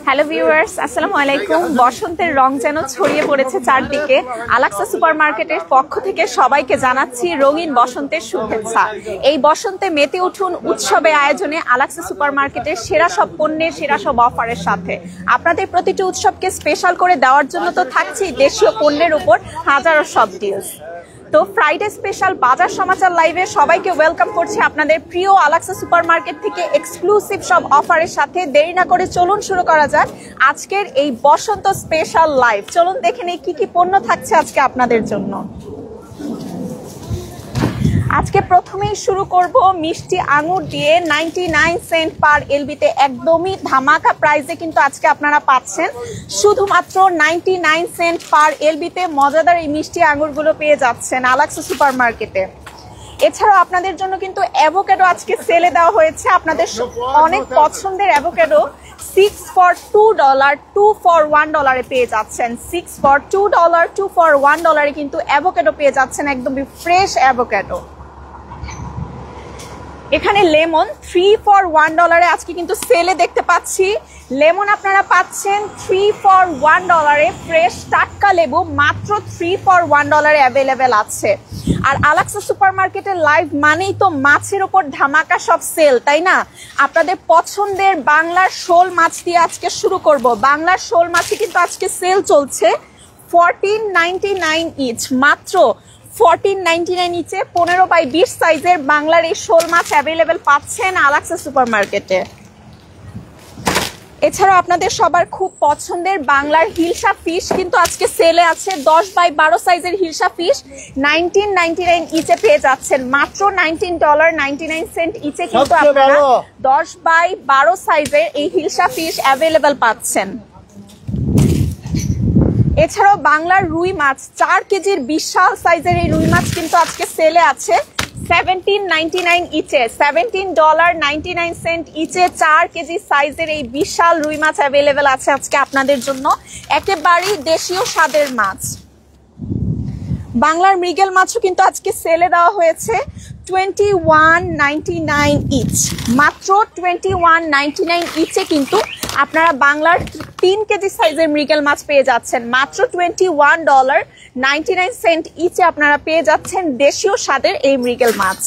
Hello viewers, আসসালামু আলাইকুম। বসন্তের রং যেন ছড়িয়ে পড়েছে চারদিকে। আলাক্সা সুপারমার্কেটের পক্ষ থেকে সবাইকে জানাচ্ছি রঙিন বসন্তের শুভেচ্ছা। এই বসন্তে মেতে উঠুন উৎসবে আয়োজনে আলাক্সা সুপারমার্কেটের সেরা সব পণ্যের সেরা সব অফারের সাথে। আপনাদের প্রতিটি উৎসবকে স্পেশাল করে দেওয়ার জন্য তো থাকছেই দেশীয় পণ্যের উপর হাজারো সব ডিলস। তো ফ্রাইডে স্পেশাল বাজার সমাচার লাইভে সবাইকে ওয়েলকাম করছি আপনাদের প্রিয় আলাক্সা সুপারমার্কেট থেকে এক্সক্লুসিভ সব অফারের সাথে। দেরি না করে চলুন শুরু করা যাক আজকের এই বসন্ত স্পেশাল লাইভ। চলুন দেখে নেই কি কি পণ্য থাকছে আজকে আপনাদের জন্য। আজকে প্রথমেই শুরু করব মিষ্টি আঙুর দিয়ে 99 সেন্ট পার এলবিতে একদমই ধামাকা প্রাইসে কিন্তু আজকে আপনারা পাচ্ছেন শুধুমাত্র 99 সেন্ট পার এলবিতে মজাদার এই মিষ্টি আঙুরগুলো পেয়ে যাচ্ছেন আলাক্সা সুপারমার্কেটে। এছাড়াও আপনাদের জন্য কিন্তু অ্যাভোকাডো আজকে সেলে দেওয়া হয়েছে। আপনাদের অনেক পছন্দের অ্যাভোকাডো 6 for $2 2 for $1 পেয়ে যাচ্ছেন। 6 for $2 2 for $1 কিন্তু অ্যাভোকাডো পেয়ে যাচ্ছেন, একদমই ফ্রেশ অ্যাভোকাডো। এখানে লেমন 3 for $1 আজকে কিন্তু সেলে দেখতে পাচ্ছি। লেমন আপনারা পাচ্ছেন 3 for $1 ফ্রেশ টাটকা লেবু মাত্র 3 for $1 অ্যাভেলেবেল আছে। আর আলাক্সা সুপারমার্কেটের লাইভ মানেই তো মাছের ওপর ধামাকা সব সেল, তাই না? আপনাদের পছন্দের বাংলার শোল মাছ দিয়ে আজকে শুরু করব। বাংলার শোল মাছে কিন্তু আজকে সেল চলছে 14.99 ইচ, মাত্র 14.99 ইচে 15x20 সাইজের বাংলার এই শোল মাছ অ্যাভেলেবেল পাচ্ছেন আলাক্সা সুপারমার্কেটে। এছাড়াও আপনাদের সবার খুব পছন্দের বাংলার হিলসা ফিশ কিন্তু আজকে সেলে আছে। 10x12 সাইজের হিলসা ফিশ 19.99 ইচে পেয়ে যাচ্ছেন, মাত্র $19.99 ইচে কিন্তু আপনারা 10x12 সাইজের এই হিলসা ফিশ অ্যাভেলেবেল পাচ্ছেন। এছাড়াও বাংলার রুই মাছ 4 কেজির বিশাল সাইজের এই রুই মাছ কিন্তু আজকে সেলে আছে 17.99 ইচে, $17.99 ইচে 4 কেজি সাইজের এই বিশাল রুই মাছ অ্যাভেলেবেল আছে আজকে আপনাদের জন্য। একেবারেই দেশীয় স্বাদের মাছ। বাংলার মৃগেল মাছও কিন্তু আজকে সেলে দেওয়া হয়েছে 21.99 ইচ, মাত্র 21.99 ইচে কিন্তু আপনারা বাংলার 3 কেজি সাইজের মৃগেল মাছ পেয়ে যাচ্ছেন, মাত্র $21.99 ইচে আপনারা পেয়ে যাচ্ছেন দেশীয় স্বাদের এই মৃগেল মাছ।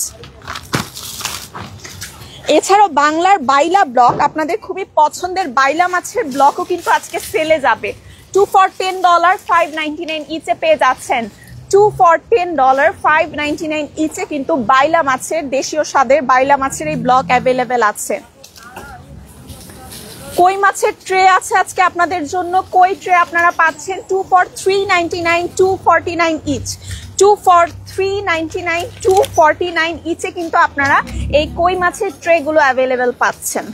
এছাড়াও বাংলার বাইলা ব্লক, আপনাদের খুবই পছন্দের বাইলা মাছের ব্লকও কিন্তু আজকে সেলে যাবে 2 for $10 5.99 ইচে পেয়ে যাচ্ছেন। 2 for $10 5.99 ইচে কিন্তু বাইলা মাছের দেশীয় স্বাদের বাইলা মাছের এই ব্লক অ্যাভেলেবেল আছে। কই মাছের ট্রে আছে আজকে আপনাদের জন্য। কই ট্রে আপনারা পাচ্ছেন 2 for $3.99 $2.49 ইচ, 2 for $3.99 $2.49 ইচে কিন্তু আপনারা এই কই মাছের ট্রে গুলো অ্যাভেলেবেল পাচ্ছেন।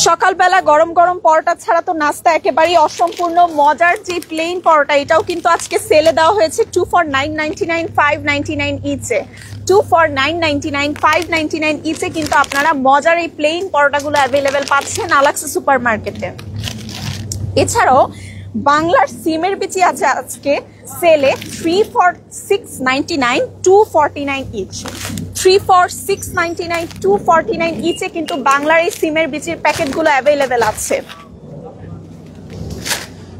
সকালবেলা গরম গরম পরোটা ছাড়া তো নাস্তা একেবারেই অসম্পূর্ণ। মজার যে প্লেন পরোটা এটাও কিন্তু আজকে সেলে দেওয়া হয়েছে 2 for $9.99 $5.99 ইচে, 2 for $9.99 $5.99 ইচে কিন্তু আপনারা মজার এই প্লেন পরোটাগুলো অ্যাভেলেবেল পাচ্ছেন আলাক্সা সুপারমার্কেটে। এছাড়াও বাংলার সিমের বিচি আছে আজকে সেলে 3 for $6.99 $2.49 ইচ, 3 for $6.99 $2.49 ইচে কিন্তু বাংলার এই সিমের বিচির প্যাকেটগুলো অ্যাভেলেবেল আছে।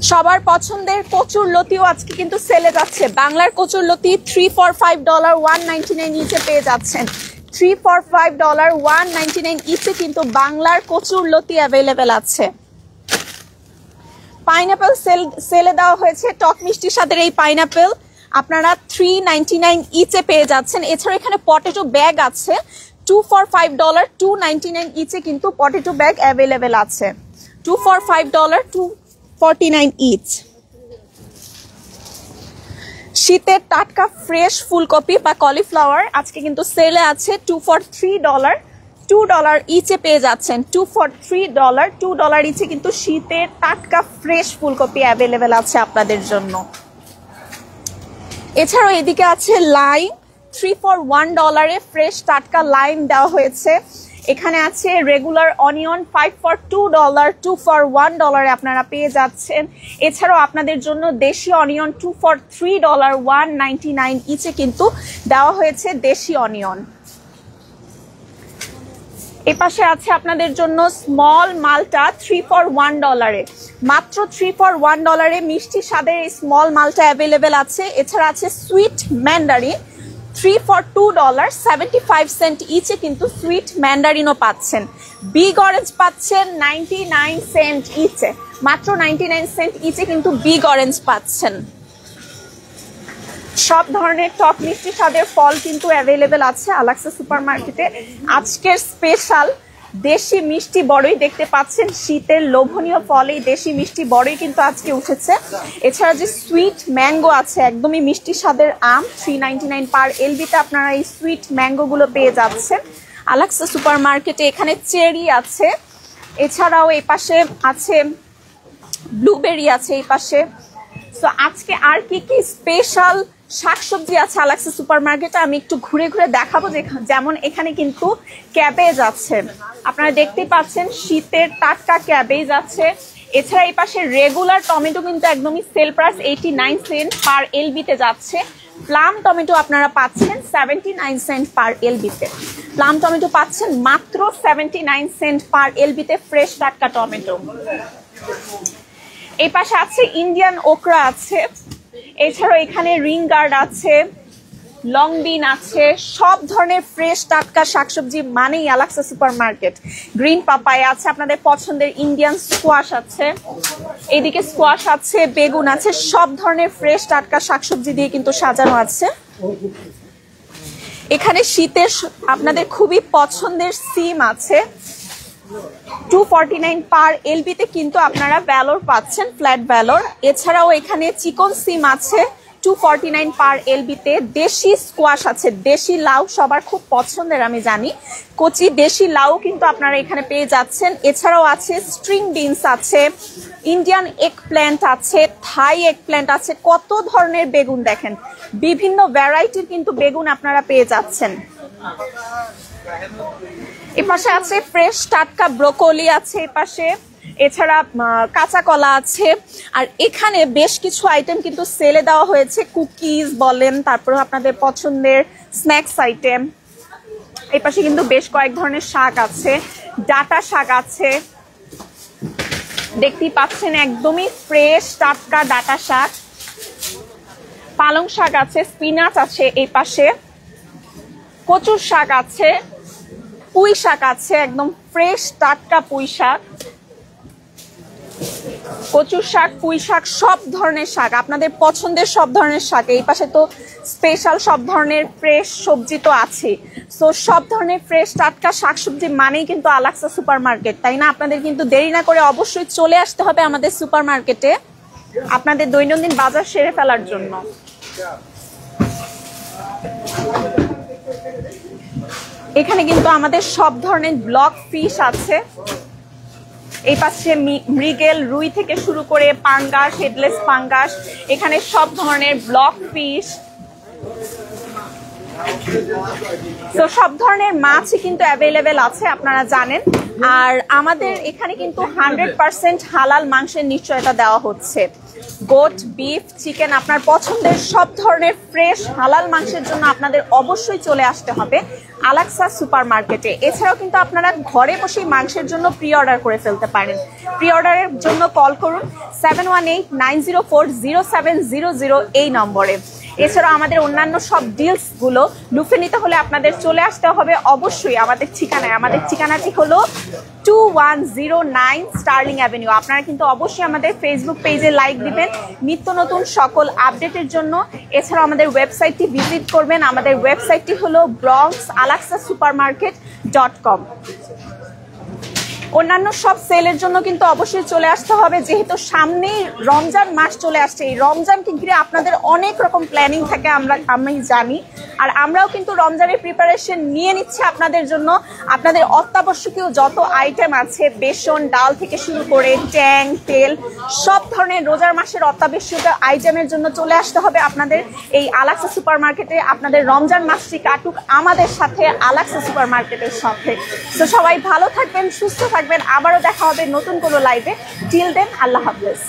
সবার পছন্দের কচুর লতিও আজকে কিন্তু সেলে যাচ্ছে। বাংলার কচুর লতি 3 for $5 $1.99 ইচে পেয়ে যাচ্ছেন, 3 for $5 $1.99 ইচে কিন্তু বাংলার কচুর লতি অ্যাভেলেবেল আছে। পাইনাপেল সেলে দেওয়া হয়েছে, টক মিষ্টির সাথে এই পাইনাপেল আপনারা 3.99 ইচে পেয়ে যাচ্ছেন। এছাড়া এখানে পটেটো ব্যাগ আছে 2 for $5 $2.99 ইচে কিন্তু পটেটো ব্যাগ অ্যাভেলেবেল আছে, 2 for $5 $2.49 ইচ। শীতের টাটকা ফ্রেশ ফুলকপি বা কলিফ্লাওয়ার আজকে কিন্তু সেলে আছে 2 for $2 ইচে পেয়ে যাচ্ছেন, 2 for $2 ইচে কিন্তু শীতের টাটকা ফ্রেশ ফুলকপি অ্যাভেলেবেল আছে আপনাদের জন্য। এছাড়াও এদিকে আছে লাইম 3 for $1 ফ্রেশ টাটকা লাইম দেওয়া হয়েছে। এখানে আছে রেগুলার অনিয়ন 5 for $2 2 for $1 আপনারা পেয়ে যাচ্ছেন। এছাড়াও আপনাদের জন্য দেশি অনিয়ন 2 for $3 $1.99 ইচে কিন্তু দেওয়া হয়েছে দেশি অনিয়ন। এই পাশে আছে আপনাদের জন্য স্মল মালটা $3 for $1, মাত্র $3 for $1 মিষ্টি স্বাদের এই স্মল মালটা অ্যাভেলেবেল আছে। এছাড়া আছে সুইট ম্যান্ডারিন $3 for $2, 75 সেন্ট ইচে কিন্তু সুইট ম্যান্ডারিনও পাচ্ছেন। বিগ অরেঞ্জ পাচ্ছেন 99 সেন্ট ইচে, মাত্র 99 সেন্ট ইচে কিন্তু বিগ অরেঞ্জ পাচ্ছেন। সব ধরনের টক মিষ্টি স্বাদের ফল কিন্তু অ্যাভেলেবেল আছে আলাক্সা সুপার মার্কেটে। আজকের স্পেশাল দেশি মিষ্টি বড়ই দেখতে পাচ্ছেন, শীতের লোভনীয় ফল এই দেশি মিষ্টি বড়ই কিন্তু আজকে উঠেছে। এছাড়া যে সুইট ম্যাঙ্গো আছে, একদমই মিষ্টি স্বাদের আম, $3.99 পার এলবিতে আপনারা এই সুইট ম্যাঙ্গো গুলো পেয়ে যাচ্ছেন আলাক্সা সুপার মার্কেটে। এখানে চেরি আছে, এছাড়াও এই পাশে আছে ব্লুবেরি আছে এই পাশে। তো আজকে আর কি কি স্পেশাল শাকসবজি আছে আলাক্সা সুপার মার্কেটে আমি একটু ঘুরে ঘুরে দেখাবো। যেমন এখানে কিন্তু ক্যাবেজ আছে, আপনারা দেখতেই পাচ্ছেন শীতের টাটকা ক্যাবেজ আছে। এছাড়া এই পাশে রেগুলার টমেটো কিন্তু একদমই সেল প্রাইস 89 সেন্ট পার এলবিতে যাচ্ছে। প্লাম টমেটো আপনারা পাচ্ছেন 79 সেন্ট পার এলবিতে। প্লাম টমেটো পাচ্ছেন মাত্র 79 সেন্ট পার এলবিতে, ফ্রেশ টাটকা টমেটো। এই পাশে আছে ইন্ডিয়ান ওকরা আছে, এছাড়াও এখানে রিং গার্ড আছে, লং বিন আছে, সব ধরনের ফ্রেশ টাটকা শাকসবজি মানেই আলাক্সা সুপার মার্কেট। গ্রিন পাপায়া আছে, আপনাদের পছন্দের ইন্ডিয়ান স্কোয়াশ আছে, এইদিকে স্কোয়াশ আছে, বেগুন আছে, সব ধরনের ফ্রেশ টাটকা শাকসবজি দিয়ে কিন্তু সাজানো আছে। এখানে শীতের আপনাদের খুবই পছন্দের সিম আছে, $2.49 পার এলবিতে কিন্তু আপনারা ভ্যালোর পাচ্ছেন, ফ্ল্যাট ভ্যালোর। এছাড়াও এখানে চিকন সিম আছে $2.49 পার এলবিতে। দেশি স্কোয়াশ আছে, দেশি লাউ সবার খুব পছন্দের আমি জানি, কচি দেশি লাউ কিন্তু আপনারা এখানে পেয়ে যাচ্ছেন। এছাড়াও আছে স্ট্রিং বিনস আছে, ইন্ডিয়ান এগ প্ল্যান্ট আছে, থাই এগ প্ল্যান্ট আছে, কত ধরনের বেগুন দেখেন, বিভিন্ন ভ্যারাইটির কিন্তু বেগুন আপনারা পেয়ে যাচ্ছেন। এপাশে আছে ফ্রেশ টাটকা ব্রোকলি আছে এপাশে, এছাড়া কাঁচা কলা আছে। আর এখানে বেশ কিছু আইটেম কিন্তু সেলে দেওয়া হয়েছে, কুকিজ বলেন, তারপর আপনাদের পছন্দের স্ন্যাক্স আইটেম। এপাশে কিন্তু বেশ কয়েক ধরনের শাক আছে, ডাটা শাক আছে, দেখতেই পাচ্ছেন একদমই ফ্রেশ টাটকা ডাটা শাক। পালং শাক আছে, স্পিনাচ আছে এই পাশে, কচুর শাক আছে, পুঁই শাক আছে, একদম ফ্রেশ টাটকা পুঁই শাক, কচুর শাক, পুঁই শাক, সব ধরনের শাক, আপনাদের পছন্দের সব ধরনের শাক। এই পাশে তো স্পেশাল সব ধরনের ফ্রেশ সবজি তো আছে। সো সব ধরনের ফ্রেশ টাটকা শাকসবজি মানেই কিন্তু আলাক্সা সুপার মার্কেট, তাই না? আপনাদের কিন্তু দেরি না করে অবশ্যই চলে আসতে হবে আমাদের সুপার মার্কেটে আপনাদের দৈনন্দিন বাজার সেরে ফেলার জন্য। এখানে কিন্তু আমাদের সব ধরনের ব্লক ফিশ আছে, এই পাশে মৃগেল, রুই থেকে শুরু করে পাঙ্গাস, হেডলেস পাঙ্গাস, এখানে সব ধরনের ব্লক ফিশ। তো সব ধরনের মাছই কিন্তু অ্যাভেলেবেল আছে আপনারা জানেন। আর আমাদের এখানে কিন্তু 100% হালাল মাংসের নিশ্চয়তা দেওয়া হচ্ছে। গোট, বিফ, চিকেন, আপনার পছন্দের সব ধরনের ফ্রেশ হালাল মাংসের জন্য আপনাদের অবশ্যই চলে আসতে হবে আলাক্সা সুপার মার্কেটে। এছাড়াও কিন্তু আপনারা ঘরে বসেই মাংসের জন্য প্রি অর্ডার করে ফেলতে পারেন। প্রি অর্ডারের জন্য কল করুন 7189040700 এই নম্বরে। এছাড়াও আমাদের অন্যান্য সব ডিলস গুলো লুফে নিতে হলে আপনাদের চলে আসতে হবে অবশ্যই আমাদের ঠিকানায়। আমাদের ঠিকানাটি হলো 2109 স্টার্লিং অ্যাভিনিউ। আপনারা কিন্তু অবশ্যই আমাদের ফেসবুক পেজে লাইক দিবেন নিত্য নতুন সকল আপডেটের জন্য। এছাড়াও আমাদের ওয়েবসাইটটি ভিজিট করবেন, আমাদের ওয়েবসাইটটি হলো bronxalaxasupermarket.com। অন্যান্য সব সেলের জন্য কিন্তু অবশ্যই চলে আসতে হবে, যেহেতু সামনেই রমজান মাস চলে আসছে। এই রমজানকে ঘিরে আপনাদের অনেক রকম প্ল্যানিং থাকে আমি জানি, আর আমরাও কিন্তু রমজানের প্রিপারেশন নিয়ে নিচ্ছি আপনাদের জন্য। আপনাদের অত্যাবশ্যকীয় যত আইটেম আছে, বেসন, ডাল থেকে শুরু করে ট্যাং, তেল, সব ধরনের রোজার মাসের অত্যাবশ্যকীয় আইটেমের জন্য চলে আসতে হবে আপনাদের এই আলাক্সা সুপার মার্কেটে। আপনাদের রমজান মাসটি কাটুক আমাদের সাথে, আলাক্সা সুপার মার্কেটের সাথে। তো সবাই ভালো থাকবেন, সুস্থ থাকবেন, আবারও দেখা হবে নতুন কোনো লাইভে। টিল দেন, আল্লাহ হাফেজ।